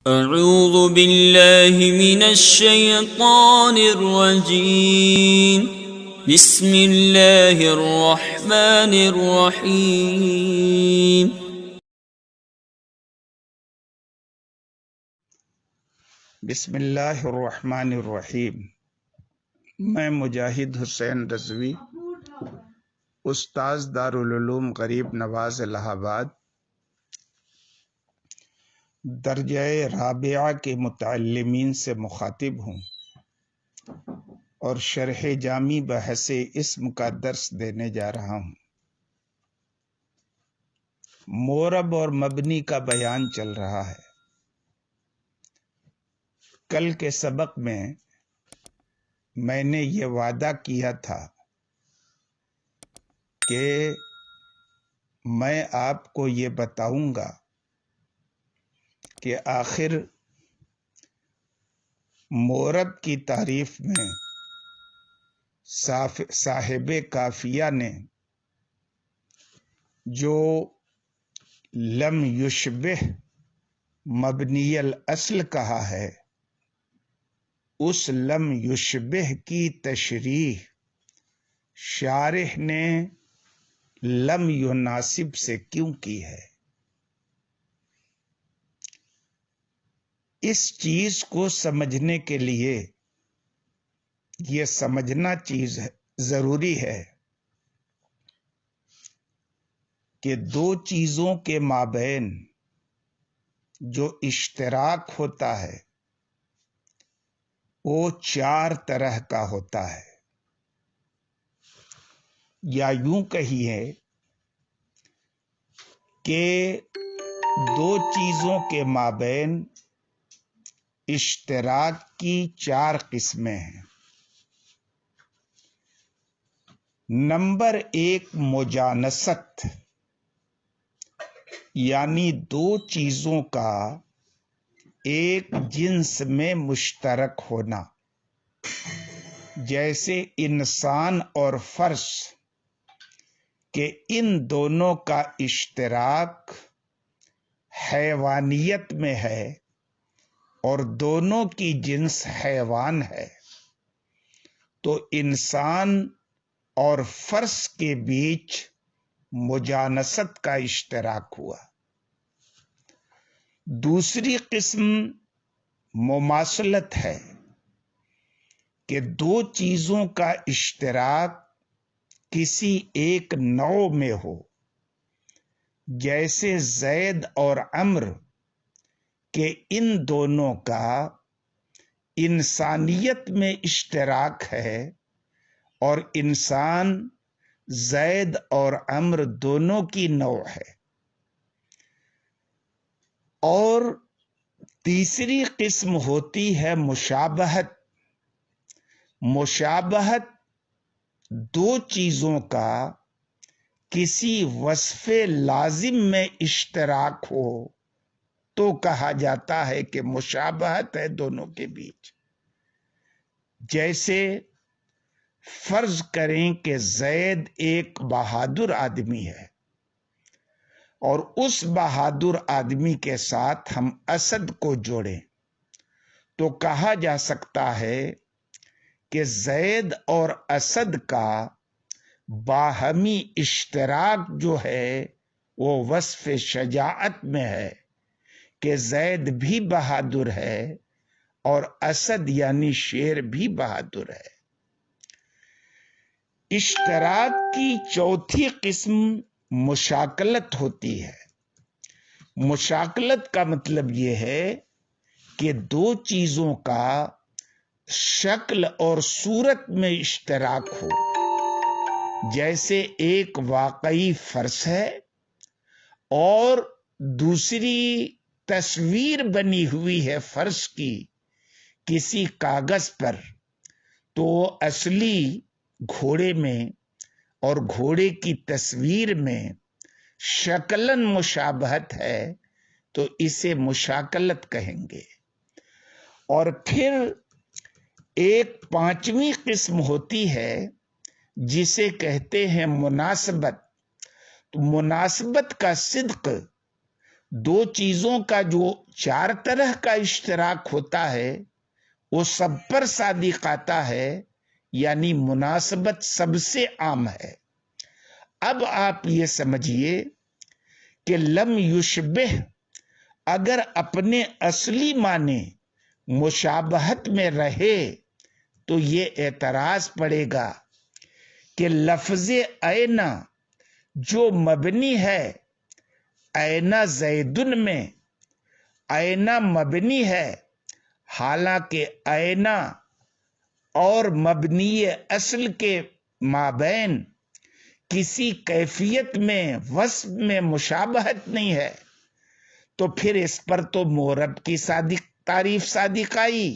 اعوذ باللہ من الشیطان الرجیم بسم اللہ الرحمن الرحیم بسم اللہ الرحمن الرحیم۔ میں مجاہد حسین رضوی، استاذ دارالعلوم غریب نواز الہ آباد، درجہ رابعہ کے متعلمین سے مخاطب ہوں اور شرح جامی بحث اسم کا درس دینے جا رہا ہوں۔ مورب اور مبنی کا بیان چل رہا ہے۔ کل کے سبق میں نے یہ وعدہ کیا تھا کہ میں آپ کو یہ بتاؤں گا کہ آخر مورب کی تعریف میں صاحب کافیہ نے جو لم یشبہ مبنی الاصل کہا ہے، اس لم یشبہ کی تشریح شارح نے لم یناسب سے کیوں کی ہے؟ اس چیز کو سمجھنے کے لیے یہ سمجھنا ضروری ہے کہ دو چیزوں کے مابین جو اشتراک ہوتا ہے وہ چار طرح کا ہوتا ہے، یا یوں کہیے کہ دو چیزوں کے مابین اشتراک کی چار قسمیں ہیں۔ نمبر ایک، مجانست، یعنی دو چیزوں کا ایک جنس میں مشترک ہونا، جیسے انسان اور فرش کہ ان دونوں کا اشتراک حیوانیت میں ہے اور دونوں کی جنس حیوان ہے، تو انسان اور فرش کے بیچ مجانست کا اشتراک ہوا۔ دوسری قسم مماثلت ہے کہ دو چیزوں کا اشتراک کسی ایک نوع میں ہو، جیسے زید اور عمرو کہ ان دونوں کا انسانیت میں اشتراک ہے اور انسان زید اور عمرو دونوں کی نوع ہے۔ اور تیسری قسم ہوتی ہے مشابہت۔ مشابہت دو چیزوں کا کسی وصف لازم میں اشتراک ہو تو کہا جاتا ہے کہ مشابہت ہے دونوں کے بیچ۔ جیسے فرض کریں کہ زید ایک بہادر آدمی ہے اور اس بہادر آدمی کے ساتھ ہم اسد کو جوڑیں تو کہا جا سکتا ہے کہ زید اور اسد کا باہمی اشتراک جو ہے وہ وصف شجاعت میں ہے کہ زید بھی بہادر ہے اور اسد یعنی شیر بھی بہادر ہے۔ اشتراک کی چوتھی قسم مشاکلت ہوتی ہے۔ مشاکلت کا مطلب یہ ہے کہ دو چیزوں کا شکل اور صورت میں اشتراک ہو، جیسے ایک واقعی فرش ہے اور دوسری تصویر بنی ہوئی ہے فرش کی کسی کاغذ پر، تو اصلی گھوڑے میں اور گھوڑے کی تصویر میں شکلاً مشابہت ہے تو اسے مشاکلت کہیں گے۔ اور پھر ایک پانچویں قسم ہوتی ہے جسے کہتے ہیں مناسبت۔ تو مناسبت کا صدق دو چیزوں کا جو چار طرح کا اشتراک ہوتا ہے وہ سب پر صادق آتا ہے، یعنی مناسبت سب سے عام ہے۔ اب آپ یہ سمجھیے کہ لم یشبہ اگر اپنے اصلی معنی مشابہت میں رہے تو یہ اعتراض پڑے گا کہ لفظ اینا جو مبنی ہے، اینا زیدن میں اینا مبنی ہے، حالانکہ اینا اور مبنی اصل کے مابین کسی کیفیت میں وصف میں مشابہت نہیں ہے، تو پھر اس پر تو مورب کی تعریف صادق آئی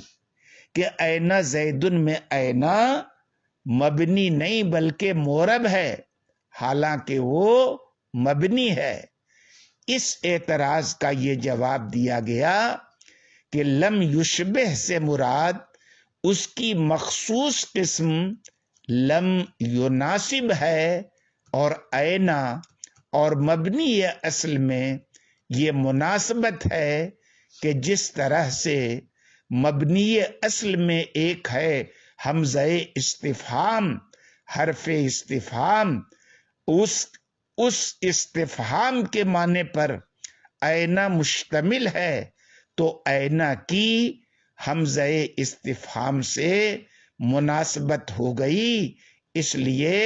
کہ اینا زیدن میں اینا مبنی نہیں بلکہ مورب ہے، حالانکہ وہ مبنی ہے۔ اس اعتراض کا یہ جواب دیا گیا کہ لم یشبہ سے مراد اس کی مخصوص قسم لم یناسب ہے، اور اینا اور مبنی اصل میں یہ مناسبت ہے کہ جس طرح سے مبنی اصل میں ایک ہے حمزہ استفہام، حرف استفہام، اس استفہام کے معنی پر اینا مشتمل ہے، تو اینا کی حمزہ استفہام سے مناسبت ہو گئی، اس لیے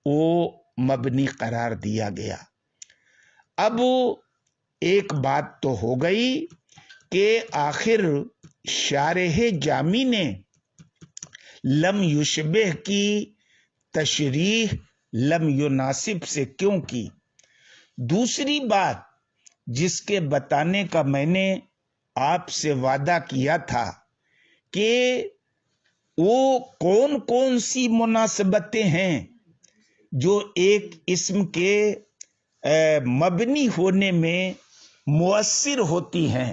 وہ مبنی قرار دیا گیا۔ اب ایک بات تو ہو گئی کہ آخر شارح جامی نے لم یشبہ کی تشریح لم یناسب سے کیوں کی۔ دوسری بات جس کے بتانے کا میں نے آپ سے وعدہ کیا تھا کہ وہ کون کون سی مناسبتیں ہیں جو ایک اسم کے مبنی ہونے میں مؤثر ہوتی ہیں۔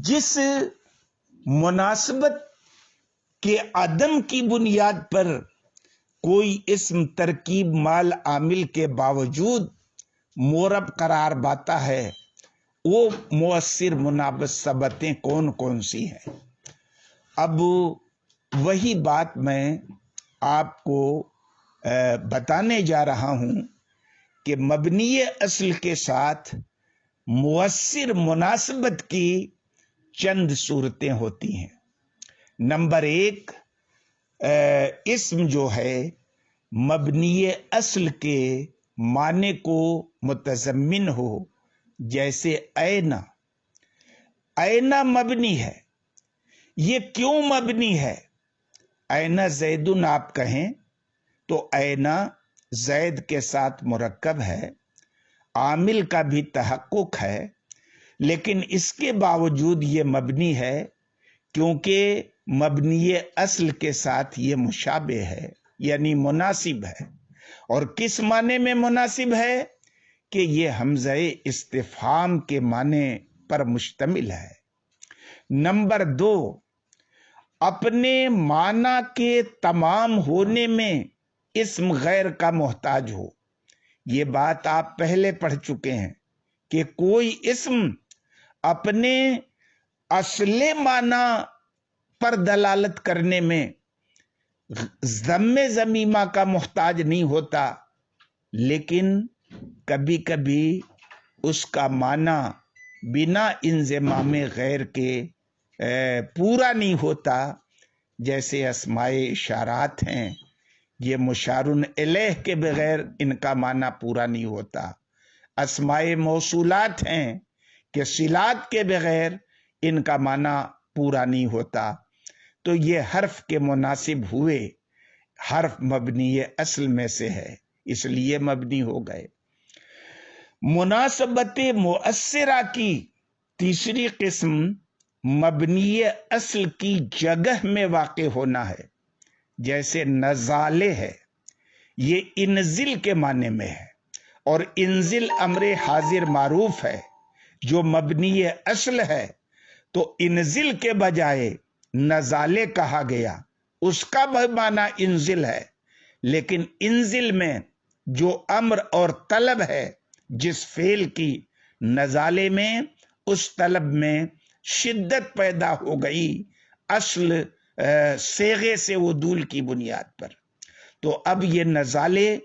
جس مناسبت کے عدم کی بنیاد پر کوئی اسم ترکیب مال عامل کے باوجود مورب قرار پاتا ہے، وہ مؤثر مناسبتیں کون کون سی ہیں۔ اب وہی بات میں آپ کو بتانے جا رہا ہوں کہ مبنی اصل کے ساتھ مؤثر مناسبت کی چند صورتیں ہوتی ہیں۔ نمبر ایک، اسم جو ہے مبنی اصل کے معنی کو متضمن ہو، جیسے اینا۔ اینا مبنی ہے، یہ کیوں مبنی ہے؟ اینا زیدن آپ کہیں تو اینا زید کے ساتھ مرکب ہے، عامل کا بھی تحقق ہے، لیکن اس کے باوجود یہ مبنی ہے کیونکہ مبنی اصل کے ساتھ یہ مشابہ ہے، یعنی مناسب ہے۔ اور کس معنی میں مناسب ہے؟ کہ یہ حمزہ استفہام کے معنی پر مشتمل ہے۔ نمبر دو، اپنے معنی کے تمام ہونے میں اسم غیر کا محتاج ہو۔ یہ بات آپ پہلے پڑھ چکے ہیں کہ کوئی اسم اپنے اصل معنی پر دلالت کرنے میں ضم ضمیمہ کا محتاج نہیں ہوتا، لیکن کبھی کبھی اس کا معنی بنا انضمام غیر کے پورا نہیں ہوتا، جیسے اسماء اشارات ہیں، یہ مشارن الیہ کے بغیر ان کا معنی پورا نہیں ہوتا۔ اسماء موصولات ہیں کہ صلات کے بغیر ان کا معنی پورا نہیں ہوتا، تو یہ حرف کے مناسب ہوئے، حرف مبنی اصل میں سے ہے، اس لیے مبنی ہو گئے۔ مناسبت مؤثرہ کی تیسری قسم مبنی اصل کی جگہ میں واقع ہونا ہے، جیسے نزالے ہے، یہ انزل کے معنی میں ہے، اور انزل امر حاضر معروف ہے جو مبنی اصل ہے، تو انزل کے بجائے نزالے کہا گیا، اس کا معنی انزل ہے، لیکن انزل میں جو امر اور طلب ہے جس فعل کی نزالے میں اس طلب میں شدت پیدا ہو گئی اصل صیغے سے عدول کی بنیاد پر، تو اب یہ نزالے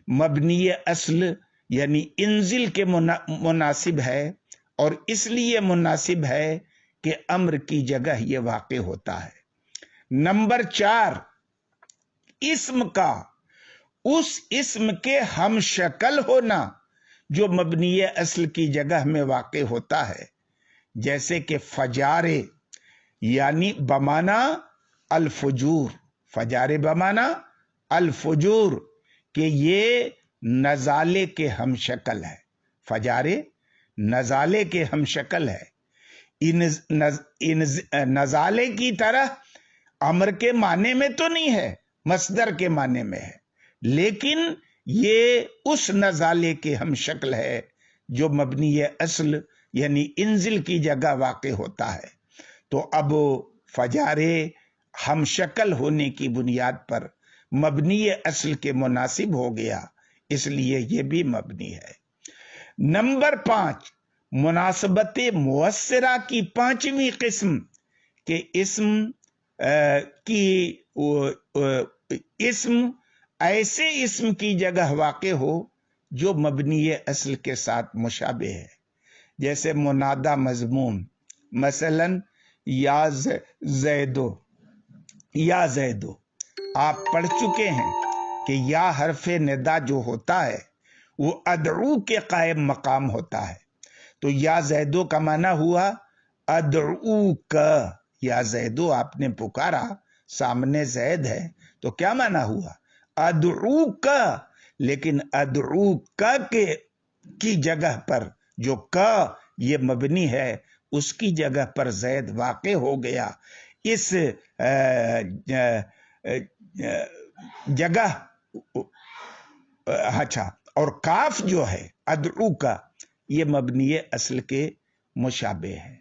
مبنی اصل یعنی انزل کے مناسب ہے، اور اس لیے مناسب ہے کہ امر کی جگہ یہ واقع ہوتا ہے۔ نمبر 4، اسم کا اس اسم کے ہم شکل ہونا جو مبنی اصل کی جگہ میں واقع ہوتا ہے، جیسے کہ فجارے یعنی بمانا الفجور، فجارے بمانا الفجور، کہ یہ نزالے کے ہم شکل ہے، فجارے نزالے کے ہم شکل ہے۔ نزالے کی طرح امر کے معنی میں تو نہیں ہے، مصدر کے معنی میں ہے، لیکن یہ اس نزالے کے ہم شکل ہے جو مبنی اصل یعنی انزل کی جگہ واقع ہوتا ہے۔ تو اب فجارے ہم شکل ہونے کی بنیاد پر مبنی اصل کے مناسب ہو گیا، اس لیے یہ بھی مبنی ہے۔ نمبر 5، مناسبت مؤثرہ کی 5ویں قسم کہ اسم ایسے اسم کی جگہ واقع ہو جو مبنی اصل کے ساتھ مشابہ ہے، جیسے منادہ مضموم، مثلا یا زیدو، یا زیدو آپ پڑھ چکے ہیں کہ یا حرف ندا جو ہوتا ہے وہ ادعو کے قائم مقام ہوتا ہے، تو یا زیدو کا معنی ہوا ادعو کا، یا زیدو آپ نے پکارا، سامنے زید ہے تو کیا معنی ہوا ادعو کا، لیکن ادعو کا کی جگہ پر جو کا یہ مبنی ہے اس کی جگہ پر زید واقع ہو گیا، اس جگہ اچھا، اور کاف جو ہے ادعو کا یہ مبنی اصل کے مشابہ ہے،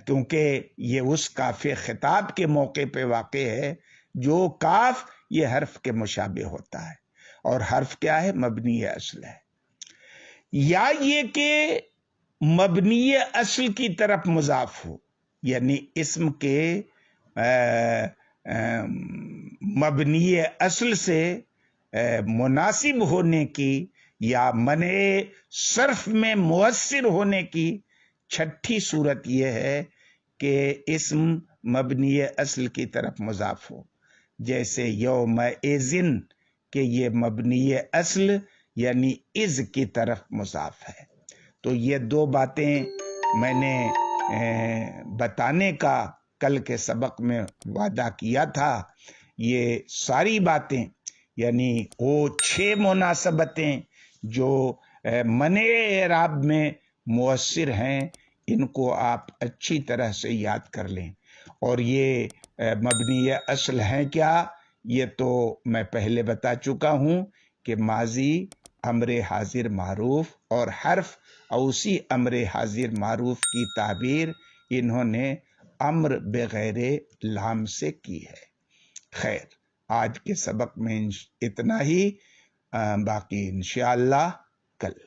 کیونکہ یہ اس کاف خطاب کے موقع پہ واقع ہے جو کاف یہ حرف کے مشابہ ہوتا ہے، اور حرف کیا ہے مبنی اصل ہے۔ یا یہ کہ مبنی اصل کی طرف مضاف ہو، یعنی اسم کے مبنی اصل سے مناسب ہونے کی یا منع صرف میں مؤثر ہونے کی 6ٹھی صورت یہ ہے کہ اسم مبنی اصل کی طرف مضاف ہو، جیسے یوم اذن کہ یہ مبنی اصل یعنی از کی طرف مضاف ہے۔ تو یہ 2 باتیں میں نے بتانے کا کل کے سبق میں وعدہ کیا تھا، یہ ساری باتیں یعنی وہ 6 مناسبتیں جو منع اعراب میں مؤثر ہیں، ان کو آپ اچھی طرح سے یاد کر لیں۔ اور یہ مبنی اصل ہیں کیا، یہ تو میں پہلے بتا چکا ہوں کہ ماضی، امر حاضر معروف اور حرف اوصی امر حاضر معروف کی تعبیر انہوں نے امر بغیر لام سے کی ہے۔ خیر، آج کے سبق میں اتنا ہی، باقی انشاءاللہ کل۔